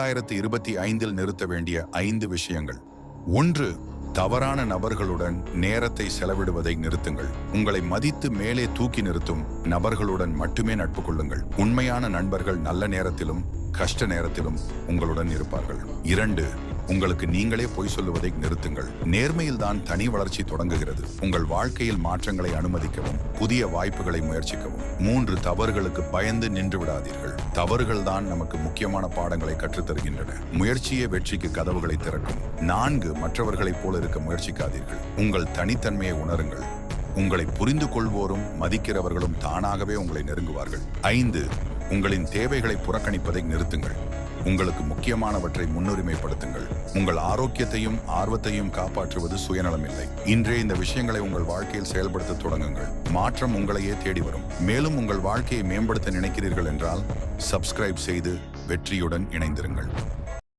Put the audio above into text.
2025 நிறுத்த வேண்டிய 5 விஷயங்கள். 1. தவறான நபர்களுடன் நேரத்தை செலவிடுவதை நிறுத்துங்கள். உங்களை மதித்து மேலே தூக்கி நிறுத்தும் நபர்களுடன் மட்டுமே நட்பு கொள்ளுங்கள். உண்மையான நண்பர்கள் நல்ல நேரத்திலும் கஷ்ட நேரத்திலும் உங்களுடன் இருப்பார்கள். 2. உங்களுக்கு நீங்களே பொய் சொல்லுவதை நிறுத்துங்கள். நேர்மையில்தான் தனி வளர்ச்சி தொடங்குகிறது. உங்கள் வாழ்க்கையில் மாற்றங்களை அனுமதிக்கவும் புதிய வாய்ப்புகளை முயற்சிக்கவும். 3. தவறுகளுக்கு பயந்து நின்று விடாதீர்கள். தவறுகள் தான் நமக்கு முக்கியமான பாடங்களை கற்றுத்தருகின்றன. முயற்சியே வெற்றிக்கு கதவுகளை திறக்கும். 4. மற்றவர்களைப் போல இருக்க முயற்சிக்காதீர்கள். உங்கள் தனித்தன்மையை உணருங்கள். உங்களை புரிந்து கொள்வோரும் மதிக்கிறவர்களும் தானாகவே உங்களை நெருங்குவார்கள். 5. உங்களின் தேவைகளை புறக்கணிப்பதை நிறுத்துங்கள். உங்களுக்கு முக்கியமானவற்றை முன்னுரிமைப்படுத்துங்கள். உங்கள் ஆரோக்கியத்தையும் ஆர்வத்தையும் காப்பாற்றுவது சுயநலமில்லை. இன்றே இந்த விஷயங்களை உங்கள் வாழ்க்கையில் செயல்படுத்த தொடங்குங்கள். மாற்றம் உங்களையே தேடி வரும். மேலும் உங்கள் வாழ்க்கையை மேம்படுத்த நினைக்கிறீர்கள் என்றால் சப்ஸ்கிரைப் செய்து வெற்றியுடன் இணைந்திருங்கள்.